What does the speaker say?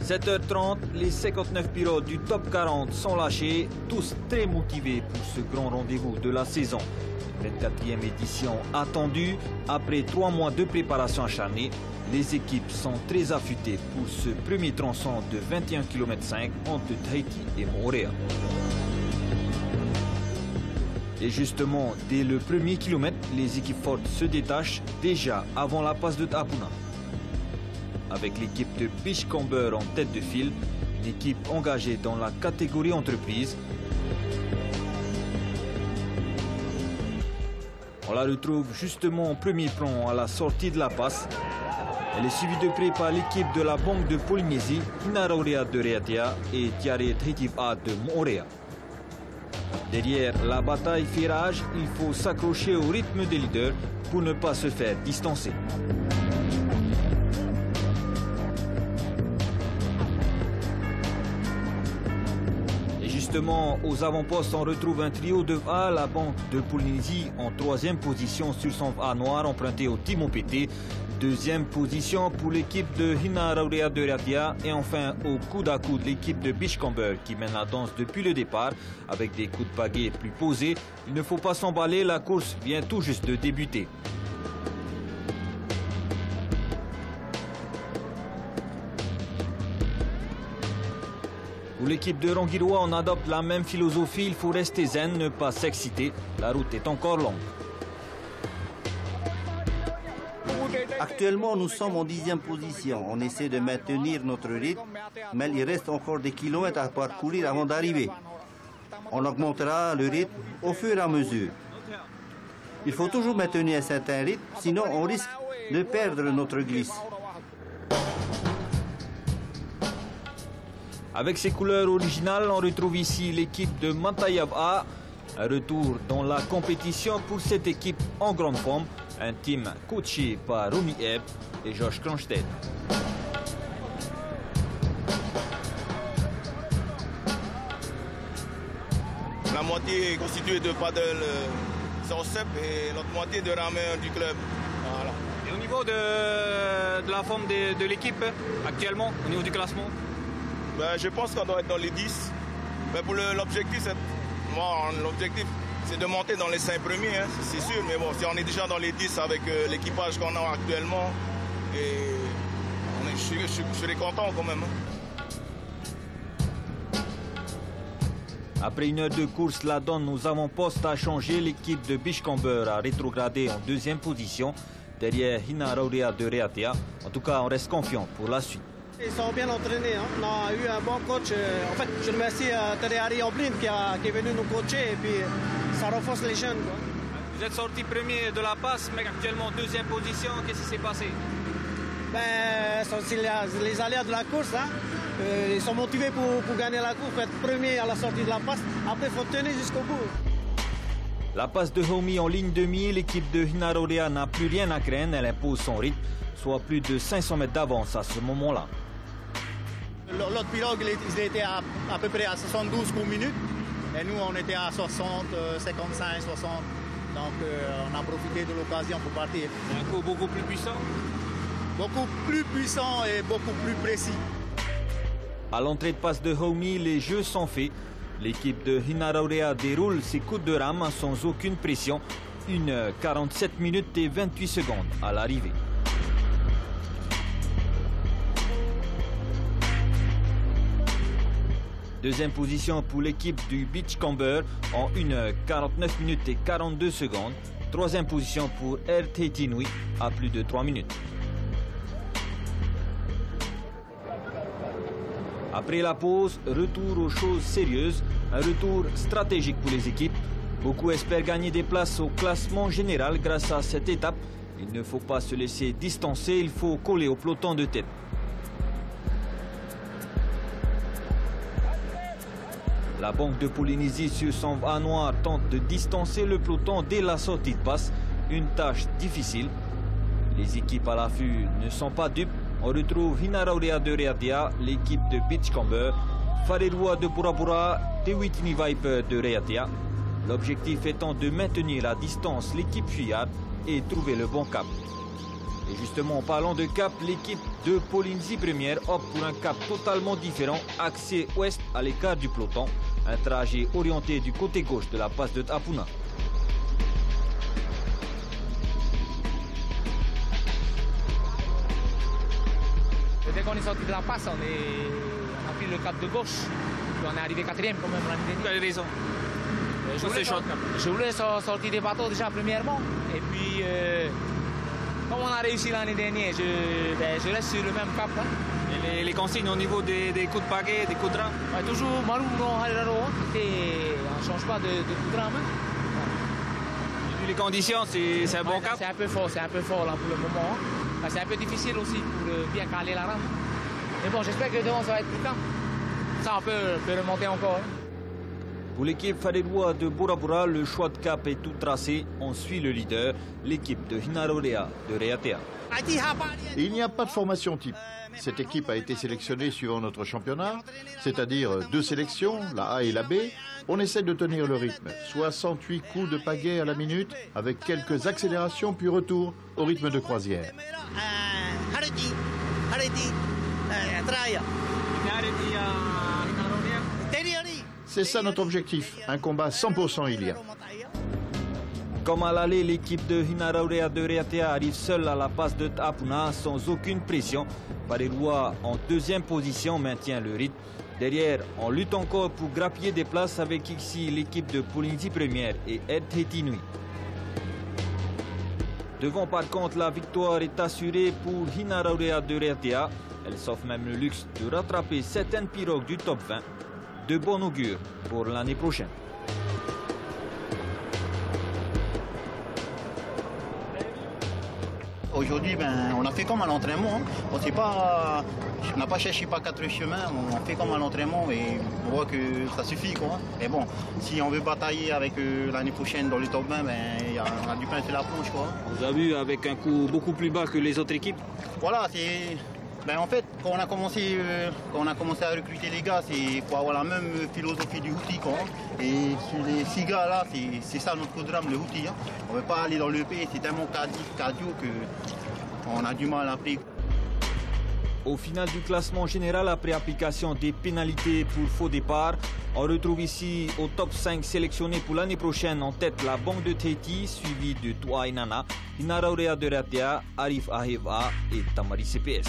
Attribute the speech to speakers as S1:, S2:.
S1: 7h30, les 59 pilotes du top 40 sont lâchés, tous très motivés pour ce grand rendez-vous de la saison. 24e édition attendue. Après 3 mois de préparation acharnée, les équipes sont très affûtées pour ce premier tronçon de 21,5 km entre Tahiti et Moorea. Et justement, dès le premier kilomètre, les équipes fortes se détachent déjà avant la passe de Tapuna. Avec l'équipe de Beachcomber en tête de file, une équipe engagée dans la catégorie entreprise. On la retrouve justement en premier plan à la sortie de la passe. Elle est suivie de près par l'équipe de la Banque de Polynésie, Hinaraurea de Reatea et Tiare Tahiti A de Moorea. Derrière la bataille fait rage, il faut s'accrocher au rythme des leaders pour ne pas se faire distancer. Justement, aux avant-postes, on retrouve un trio de A, la Banque de Polynésie en 3e position sur son A noir emprunté au Timon PT. 2e position pour l'équipe de Hinaraurea de Reatea et enfin au coude à coude l'équipe de Beachcomber qui mène la danse depuis le départ avec des coups de pagaie plus posés. Il ne faut pas s'emballer, la course vient tout juste de débuter. Pour l'équipe de Rangiroa, on adopte la même philosophie, il faut rester zen, ne pas s'exciter. La route est encore longue.
S2: Actuellement, nous sommes en 10e position. On essaie de maintenir notre rythme, mais il reste encore des kilomètres à parcourir avant d'arriver. On augmentera le rythme au fur et à mesure. Il faut toujours maintenir un certain rythme, sinon on risque de perdre notre glisse.
S1: Avec ses couleurs originales, on retrouve ici l'équipe de Matayab A. Un retour dans la compétition pour cette équipe en grande forme. Un team coaché par Romy Ebb et Josh Kronstedt.
S3: La moitié est constituée de paddle Sorsep et l'autre moitié de rameur du club. Voilà.
S1: Et au niveau de la forme de l'équipe actuellement, au niveau du classement?
S3: Ben, je pense qu'on doit être dans les 10. Ben, pour l'objectif, c'est de monter dans les 5 premiers, hein, c'est sûr. Mais bon, si on est déjà dans les 10 avec l'équipage qu'on a actuellement, et je serais content quand même.
S1: Hein. Après 1 heure de course, la donne aux avant-postes a changé. L'équipe de Beachcomber a rétrogradé en 2e position, derrière Hinaraurea de Reatea. En tout cas, on reste confiant pour la suite.
S4: Ils sont bien entraînés. Hein. On a eu un bon coach. En fait, je remercie Terehari Omblin qui est venu nous coacher et puis ça renforce les jeunes. Quoi.
S1: Vous êtes sorti premier de la passe, mais actuellement 2e position. Qu'est-ce qui s'est passé?
S4: Ben, c'est les aléas de la course. Hein. Ils sont motivés pour gagner la course, pour être premier à la sortie de la passe. Après, il faut tenir jusqu'au bout.
S1: La passe de Homi en ligne demi, l'équipe de Hinaraurea n'a plus rien à craindre. Elle impose son rythme, soit plus de 500 mètres d'avance à ce moment-là.
S5: L'autre pilote, il était à peu près à 72 coups minutes. Et nous, on était à 60, 55, 60. Donc, on a profité de l'occasion pour partir.
S1: Un coup beaucoup plus puissant?
S5: Beaucoup plus puissant et beaucoup plus précis.
S1: À l'entrée de passe de Homi, les jeux sont faits. L'équipe de Hinaraurea déroule ses coups de rame sans aucune pression. 1h47 minutes et 28 secondes à l'arrivée. Deuxième position pour l'équipe du Beachcomber en 1h49 minutes et 42 secondes. Troisième position pour Air Tahiti Nui à plus de 3 minutes. Après la pause, retour aux choses sérieuses, un retour stratégique pour les équipes. Beaucoup espèrent gagner des places au classement général grâce à cette étape. Il ne faut pas se laisser distancer, il faut coller au peloton de tête. La Banque de Polynésie sur son A noir tente de distancer le peloton dès la sortie de passe. Une tâche difficile. Les équipes à l'affût ne sont pas dupes. On retrouve Hinaraurea de Reatea, l'équipe de Beachcomber, Wharerua de Burabura, Te Witini Viper de Reatea. L'objectif étant de maintenir à distance l'équipe fuyarde et trouver le bon cap. Et justement, en parlant de cap, l'équipe de Polynésie Première opte pour un cap totalement différent, axé ouest à l'écart du peloton. Un trajet orienté du côté gauche de la passe de Tapuna.
S6: Dès qu'on est sorti de la passe, on a pris le cap de gauche. Puis on est arrivé 4e quand même l'année dernière.
S1: Quelle raison?
S6: Je voulais sortir des bateaux déjà premièrement. Et puis, comme on a réussi l'année dernière, je reste sur le même cap. Hein.
S1: Et les consignes au niveau des coups de pagaie, des coups de rame?
S6: Ouais, toujours Marou, non, Hararo. Et on ne change pas de coups de rame. Hein.
S1: Et les conditions, c'est un bon cap?
S6: C'est un peu fort là pour le moment. Hein. C'est un peu difficile aussi pour bien caler la rame. Mais bon, j'espère que devant ça va être plus calme. Ça, on peut remonter encore. Hein.
S1: Pour l'équipe Whareroa de Bora Bora, le choix de cap est tout tracé. On suit le leader, l'équipe de Hinaraurea de Reatea.
S7: Il n'y a pas de formation type. Cette équipe a été sélectionnée suivant notre championnat, c'est-à-dire 2 sélections, la A et la B. On essaie de tenir le rythme. 68 coups de pagaie à la minute, avec quelques accélérations puis retour au rythme de croisière. C'est ça notre objectif, un combat 100% ilien.
S1: Comme à l'aller, l'équipe de Hinaraurea de Reatea arrive seule à la passe de Tapuna sans aucune pression. Whareroa en 2e position maintient le rythme. Derrière, on lutte encore pour grappiller des places avec ici l'équipe de Polynésie Première et Ed Hetinui. Devant par contre, la victoire est assurée pour Hinaraurea de Reatea. Elle s'offre même le luxe de rattraper certaines pirogues du top 20. De bon augure pour l'année prochaine.
S5: Aujourd'hui, on a fait comme à l'entraînement. Hein. On n'a pas cherché par 4 chemins, on fait comme à l'entraînement et on voit que ça suffit. Quoi. Et bon, si on veut batailler avec l'année prochaine dans le top 20, on a du pain sur la planche. Quoi.
S1: Vous avez vu avec un coût beaucoup plus bas que les autres équipes?
S5: Voilà, c'est... en fait, quand on a commencé à recruter les gars, c'est pour avoir la même philosophie du outil. Et sur les 6 gars là, c'est ça notre programme, le outil. Hein. On ne veut pas aller dans l'EP, c'est tellement cardio qu'on a du mal à appeler.
S1: Au final du classement général, après application des pénalités pour faux départ, on retrouve ici au top 5 sélectionnés pour l'année prochaine en tête la banque de Tahiti, suivie de Tuainana, Hinaraurea de Reatea, Arif Aheva et Tamari CPS.